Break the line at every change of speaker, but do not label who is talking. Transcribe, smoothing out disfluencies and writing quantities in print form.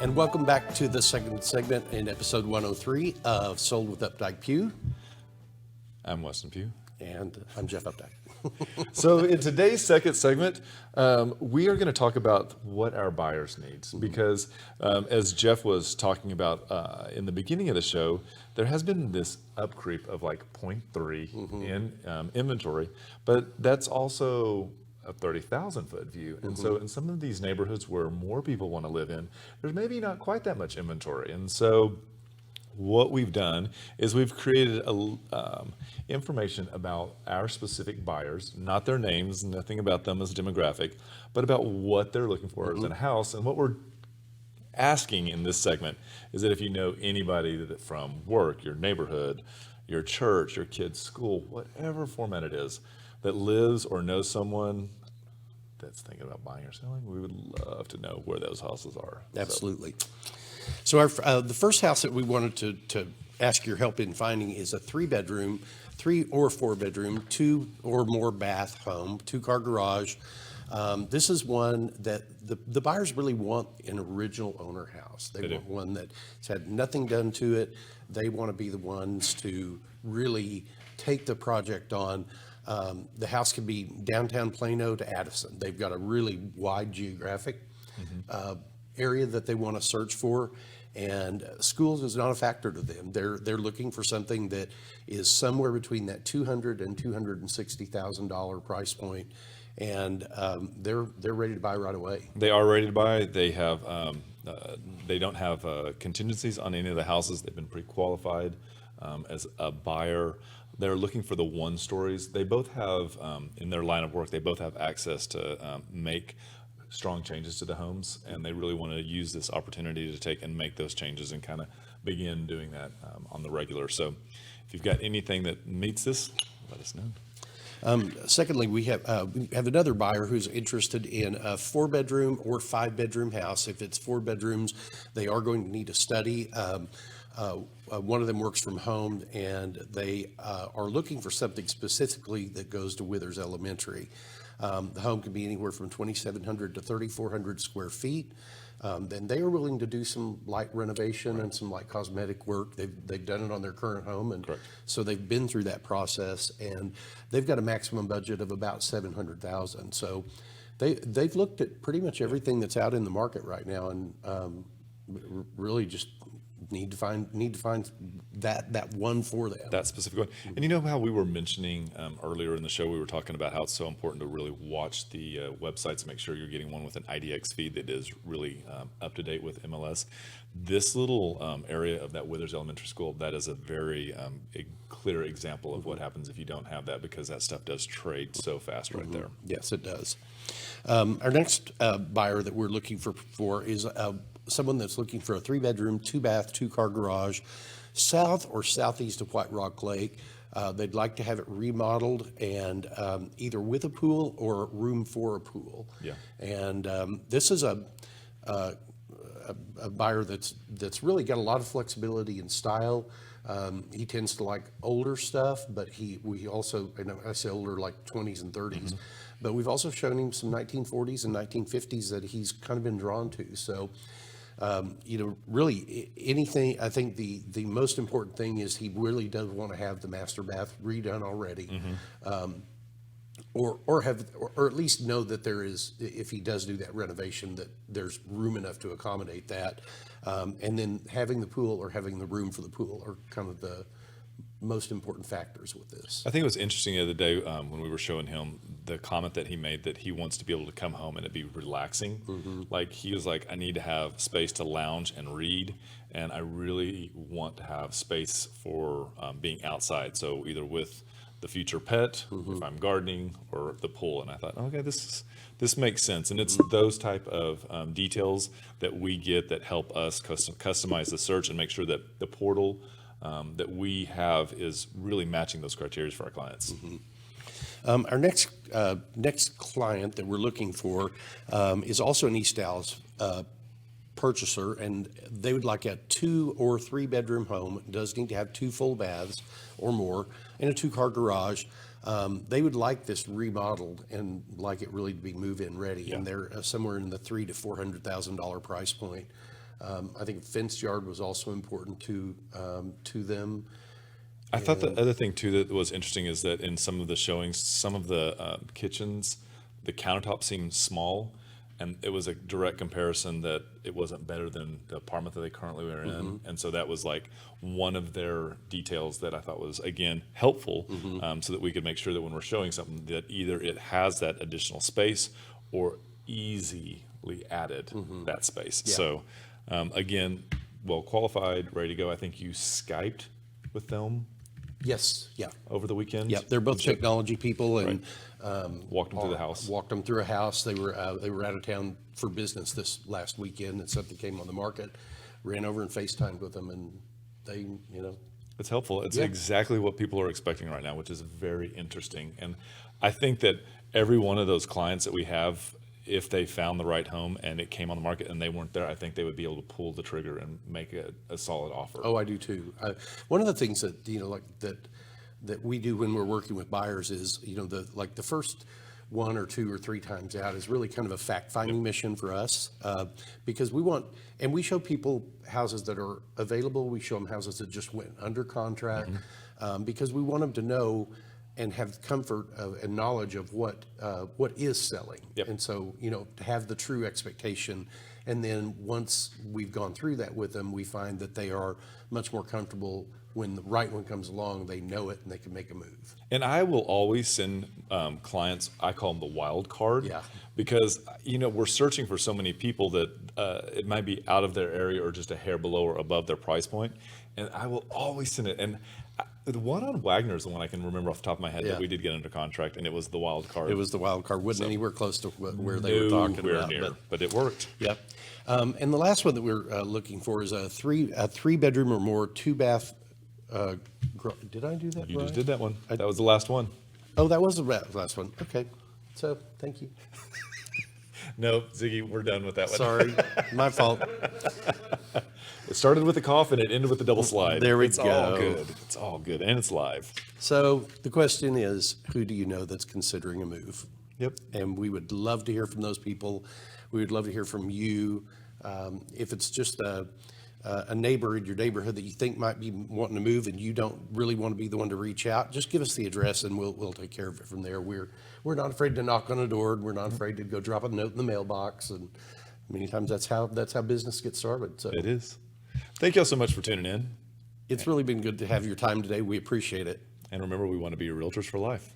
And welcome back to the second segment in episode 103 of Sold with Updike Pugh.
I'm Weston Pugh.
And I'm Jeff Updike.
So in today's second segment, we are going to talk about what our buyers need. Because as Jeff was talking about in the beginning of the show, there has been this upcreep of like 0.3 in inventory, but that's also a 30,000 foot view. And so in some of these neighborhoods where more people want to live in, there's maybe not quite that much inventory. And so what we've done is we've created information about our specific buyers, not their names, nothing about them as a demographic, but about what they're looking for as in a house. And what we're asking in this segment is that if you know anybody that from work, your neighborhood, your church, your kid's school, whatever format it is, that lives or knows someone that's thinking about buying or selling, we would love to know where those houses are.
Absolutely. So the first house that we wanted to ask your help in finding is a 3-bedroom, 3 or 4 bedroom, 2 or more bath home, 2-car garage. This is one that the buyers really want an original owner house. They want one that's had nothing done to it. They want to be the ones to really take the project on. The house could be downtown Plano to Addison. They've got a really wide geographic area that they want to search for, and schools is not a factor to them. They're looking for something that is somewhere between that $200,000 and $260,000 price point, and they're ready to buy right away.
They are ready to buy. They have they don't have contingencies on any of the houses. They've been pre-qualified as a buyer. They're looking for the one stories. They both have, in their line of work, they both have access to make strong changes to the homes, and they really want to use this opportunity to take and make those changes and kind of begin doing that on the regular. So if you've got anything that meets this, let us know.
Secondly, we have another buyer who's interested in a 4-bedroom or 5-bedroom house. If it's 4 bedrooms, they are going to need a study. One of them works from home, and they are looking for something specifically that goes to Withers Elementary. The home can be anywhere from 2,700 to 3,400 square feet. Then they are willing to do some light renovation and some light cosmetic work. They've done it on their current home, and so they've been through that process. And they've got a maximum budget of about $700,000. So they've looked at pretty much everything that's out in the market right now, and really just need to find that one for them.
That specific one. And you know how we were mentioning earlier in the show, we were talking about how it's so important to really watch the websites, make sure you're getting one with an IDX feed that is really up to date with MLS. This little area of that Withers Elementary School, that is a very clear example of what happens if you don't have that, because that stuff does trade so fast right there.
Yes, it does. Our next buyer that we're looking for is someone that's looking for a 3-bedroom, 2-bath, 2-car garage, south or southeast of White Rock Lake. They'd like to have it remodeled and either with a pool or room for a pool.
Yeah.
And this is a buyer that's really got a lot of flexibility and style. He tends to like older stuff, but we also, I say older, like 20s and 30s, but we've also shown him some 1940s and 1950s that he's kind of been drawn to. So really anything, I think the most important thing is he really does want to have the master bath redone already. Or at least know that there is, if he does do that renovation, that there's room enough to accommodate that. And then having the pool or having the room for the pool are kind of the most important factors with this.
I think it was interesting the other day when we were showing him the comment that he made that he wants to be able to come home and it be relaxing. Like he was like, I need to have space to lounge and read, and I really want to have space for being outside. So either with the future pet, if I'm gardening, or the pool. And I thought, okay, this makes sense. And it's those type of details that we get that help us customize the search and make sure that the portal that we have is really matching those criteria for our clients.
Our next client that we're looking for is also an East Dallas purchaser, and they would like a 2 or 3 bedroom home. It does need to have 2 full baths or more and a 2-car garage. They would like this remodeled and like it really to be move-in ready, and they're somewhere in the $300,000 to $400,000 price point. I think a fenced yard was also important to them.
I thought the other thing too that was interesting is that in some of the showings, some of the kitchens, the countertops seemed small, and it was a direct comparison that it wasn't better than the apartment that they currently were in, and so that was like one of their details that I thought was again helpful, so that we could make sure that when we're showing something that either it has that additional space or easily added that space.
Yeah.
So again, well qualified, ready to go. I think you Skyped with them
Yes, yeah.
over the weekend.
Yeah, they're both technology people, and
Walked them through the house.
Walked them through a house. They were out of town for business this last weekend, and something came on the market. Ran over and FaceTimed with them, and they,
It's helpful. It's
Yeah.
exactly what people are expecting right now, which is very interesting. And I think that every one of those clients that we have, if they found the right home and it came on the market and they weren't there, I think they would be able to pull the trigger and make a solid offer.
Oh, I do too. One of the things that like that we do when we're working with buyers is the first 1 or 2 or 3 times out is really kind of a fact-finding mission for us, because we show people houses that are available. We show them houses that just went under contract, because we want them to know and have comfort and knowledge of what is selling.
Yep.
And so, to have the true expectation. And then once we've gone through that with them, we find that they are much more comfortable when the right one comes along. They know it and they can make a move.
And I will always send clients, I call them the wild card,
Yeah.
because we're searching for so many people that it might be out of their area or just a hair below or above their price point. And I will always send it. And the one on Wagner is the one I can remember off the top of my head
Yeah.
that we did get under contract, and it was the wild card.
It was the wild card. Wasn't anywhere close to where they were talking
Nowhere
about.
near, but it worked.
Yep. And the last one that we're looking for is a three bedroom or more, 2-bath. Did I do that?
You
right?
just did that one. That was the last one.
Oh, that was the last one. Okay. So thank you.
No, Ziggy, we're done with that one.
Sorry, my fault.
It started with a cough and it ended with a double slide.
There we
It's
go.
all good. It's all good, and it's live.
So the question is, who do you know that's considering a move?
Yep.
And we would love to hear from those people. We would love to hear from you. If it's just a neighbor in your neighborhood that you think might be wanting to move and you don't really want to be the one to reach out, just give us the address and we'll take care of it from there. We're not afraid to knock on a door. We're not afraid to go drop a note in the mailbox. And many times that's how business gets started. So
It is. Thank you all so much for tuning in.
it's really been good to have your time today. We appreciate it.
And remember, we want to be your realtors for life.